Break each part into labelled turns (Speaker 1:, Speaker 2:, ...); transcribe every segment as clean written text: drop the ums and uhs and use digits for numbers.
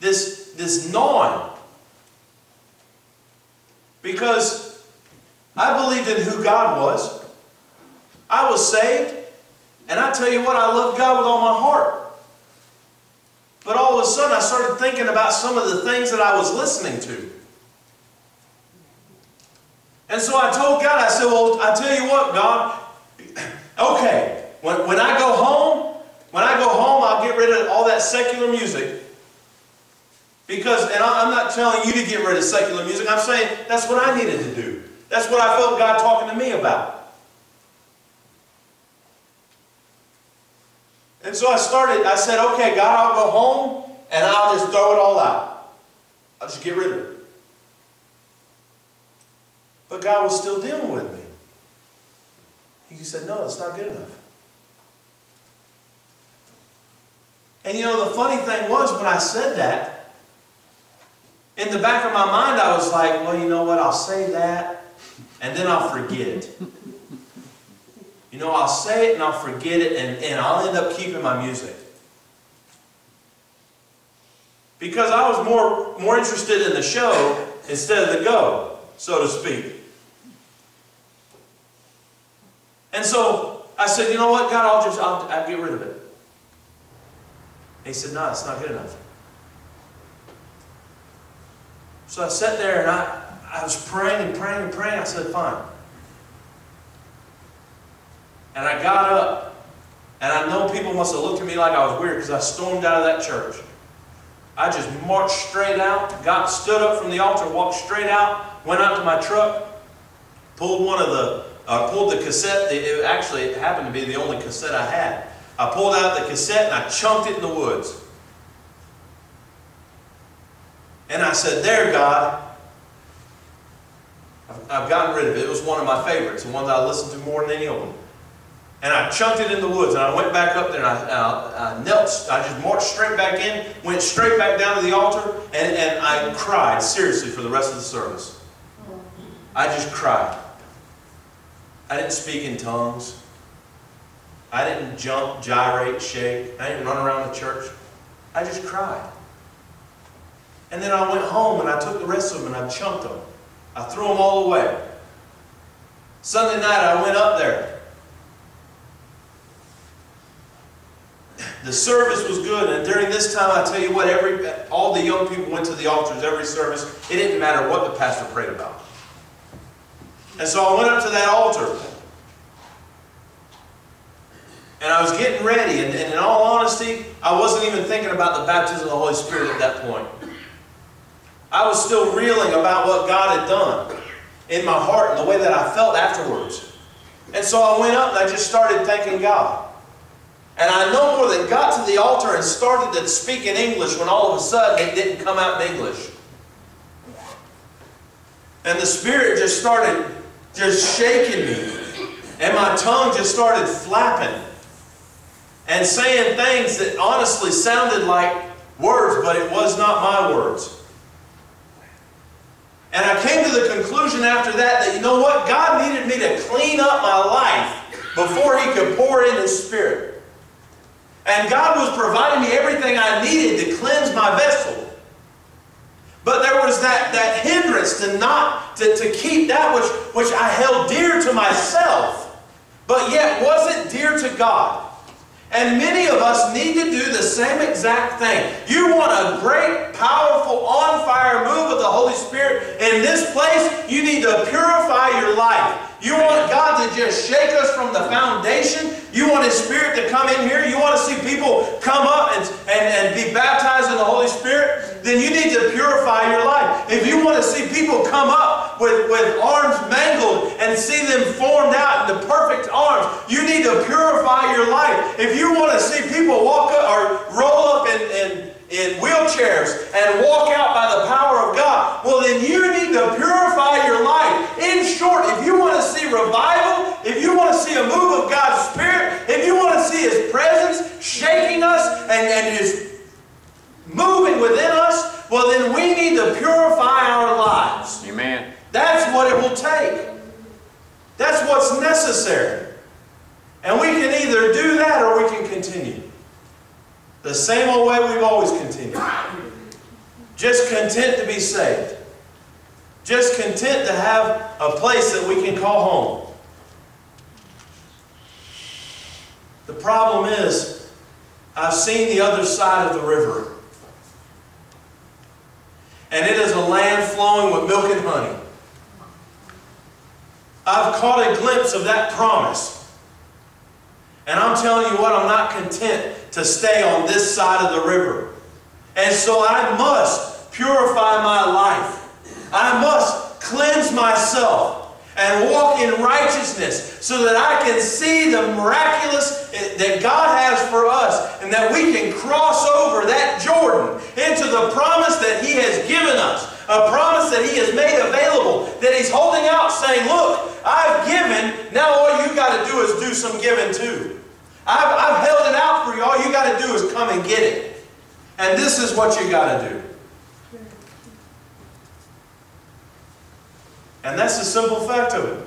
Speaker 1: this gnawing. Because I believed in who God was. I was saved. And I tell you what, I love God with all my heart. But all of a sudden I started thinking about some of the things that I was listening to. And so I told God, I said, well, I tell you what, God, okay, when I go home, I'll get rid of all that secular music. Because, and I'm not telling you to get rid of secular music, I'm saying that's what I needed to do. That's what I felt God talking to me about. And so I said, okay, God, I'll go home and I'll just throw it all out. I'll just get rid of it. But God was still dealing with me. He said, no, it's not good enough. And you know, the funny thing was, when I said that, in the back of my mind, I was like, well, you know what, I'll say that, and then I'll forget it. You know, I'll say it and I'll forget it, and I'll end up keeping my music. Because I was more interested in the show instead of the go, so to speak. And so I said, you know what, God, I'll get rid of it. And he said, no, it's not good enough. So I sat there and I was praying and praying and praying. I said, fine. And I got up, and I know people must have looked at me like I was weird because I stormed out of that church. I just marched straight out, stood up from the altar, walked straight out, went out to my truck, pulled the cassette. It happened to be the only cassette I had. I pulled out the cassette and I chunked it in the woods. And I said, there, God, I've gotten rid of it. It was one of my favorites, the one that I listened to more than any of them. And I chunked it in the woods, and I went back up there, and I knelt. I just marched straight back in, went straight back down to the altar, and I cried, seriously, for the rest of the service. I just cried. I didn't speak in tongues. I didn't jump, gyrate, shake. I didn't run around the church. I just cried. And then I went home, and I took the rest of them, and I chunked them. I threw them all away. Sunday night, I went up there. The service was good, and during this time, I tell you what, all the young people went to the altars every service. It didn't matter what the pastor prayed about. And so I went up to that altar, and I was getting ready, and in all honesty, I wasn't even thinking about the baptism of the Holy Spirit at that point. I was still reeling about what God had done in my heart and the way that I felt afterwards. And so I went up and I just started thanking God. And I no more than got to the altar and started to speak in English when all of a sudden it didn't come out in English. And the Spirit just started shaking me. And my tongue just started flapping. And saying things that honestly sounded like words, but it was not my words. And I came to the conclusion after that you know what? God needed me to clean up my life before He could pour in His Spirit. And God was providing me everything I needed to cleanse my vessel. But there was that hindrance to keep that which I held dear to myself, but yet wasn't dear to God. And many of us need to do the same exact thing. You want a great, powerful, on-fire move of the Holy Spirit in this place, you need to purify your life. You want God to just shake us from the foundation. You want His Spirit to come in here. You want to see people come up and be baptized in the Holy Spirit. Then you need to purify your life. If you want to see people come up with arms mangled and see them formed out into perfect arms, you need to purify your life. If you want to see people walk up or roll up in wheelchairs and walk out by the power of God, well then you need to purify your life. In short, if you want to see revival, if you want to see a move of God's Spirit, if you want to see His presence shaking us and His moving within us, well then we need to purify our lives.
Speaker 2: Amen.
Speaker 1: That's what it will take. That's what's necessary. And we can either do that or we can continue the same old way we've always continued. Just content to be saved. Just content to have a place that we can call home. The problem is, I've seen the other side of the river. And it is a land flowing with milk and honey. I've caught a glimpse of that promise. And I'm telling you what, I'm not content to stay on this side of the river. And so I must purify my life. I must cleanse myself and walk in righteousness so that I can see the miraculous that God has for us, and that we can cross over that Jordan into the promise that He has given us. A promise that He has made available, that He's holding out saying, look, I've given, now all you got to do is do some giving too. I've held it out for you, all you got to do is come and get it. And this is what you got to do. And that's the simple fact of it.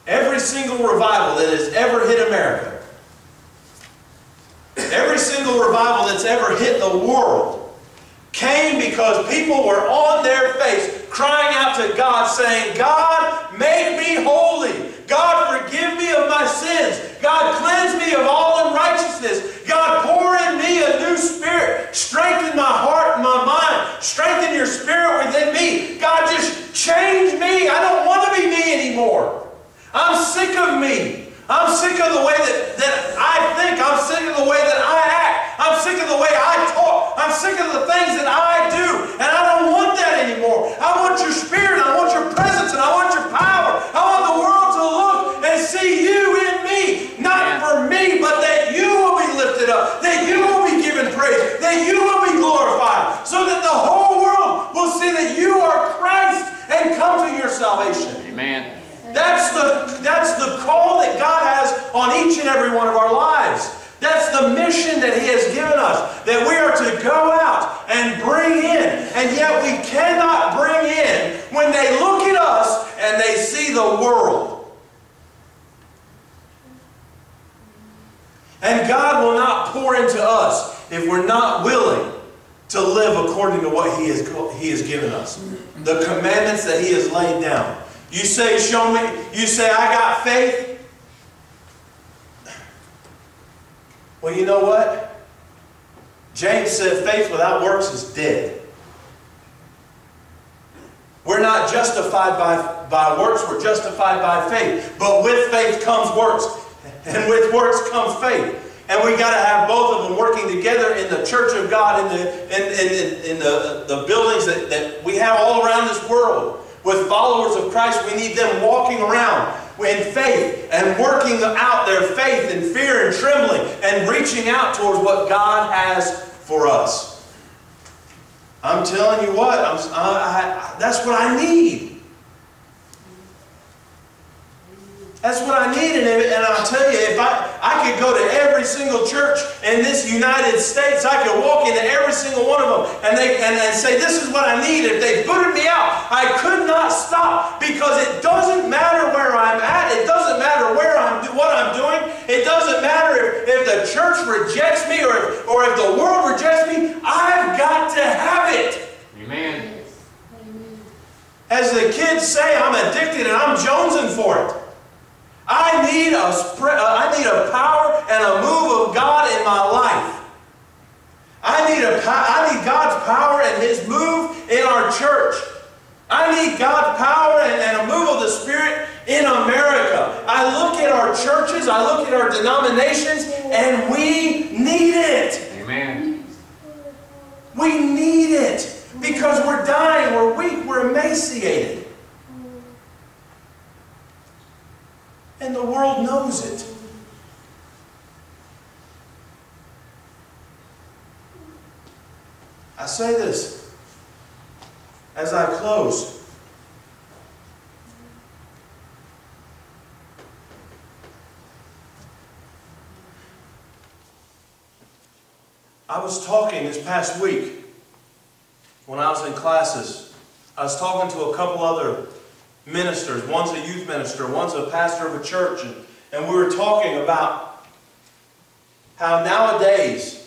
Speaker 1: Every single revival that has ever hit America, every single revival that's ever hit the world, came because people were on their face crying out to God saying, God, make me holy. God, forgive me of my sins. God, cleanse me of all unrighteousness. God, pour in me a new spirit. Strengthen my heart and my mind. Strengthen your spirit within me. God, just change me. I don't want to be me anymore. I'm sick of me. I'm sick of the way that I think. I'm sick of the way that I act. I'm sick of the way I talk. I'm sick of the things that I do. And I don't want that anymore. I want your spirit. I want your presence. And I want your power. I want the world to look and see you in me. Not for me, but that you will be lifted up. That you will be given praise. That you will be glorified. So that the whole world will see that you are Christ and come to your salvation.
Speaker 2: Amen.
Speaker 1: That's the call that God has on each and every one of our lives. That's the mission that He has given us. That we are to go out and bring in. And yet we cannot bring in when they look at us and they see the world. And God will not pour into us if we're not willing to live according to what He has given us. The commandments that He has laid down. You say, show me. You say, I got faith. Well, you know what? James said faith without works is dead. We're not justified by works. We're justified by faith. But with faith comes works. And with works comes faith. And we got to have both of them working together in the church of God, in the buildings that we have all around this world. With followers of Christ, we need them walking around in faith and working out their faith in fear and trembling and reaching out towards what God has for us. I'm telling you what, that's what I need. That's what I need, and I'll tell you, if I could go to every single church in this United States, I could walk into every single one of them and say, this is what I need. If they booted me out, I could not stop, because it doesn't matter where I'm at. It doesn't matter what I'm doing. It doesn't matter if the church rejects me or if the world rejects me. I've got to have it.
Speaker 2: Amen.
Speaker 1: As the kids say, I'm addicted and I'm jonesing for it. I need a power and a move of God in my life. I need God's power and His move in our church. I need God's power and a move of the Spirit in America. I look at our churches, I look at our denominations, and we need it.
Speaker 2: Amen.
Speaker 1: We need it because we're dying, we're weak, we're emaciated. And the world knows it. I say this as I close. I was talking this past week when I was in classes. I was talking to a couple other ministers. One's a youth minister, one's a pastor of a church, and we were talking about how nowadays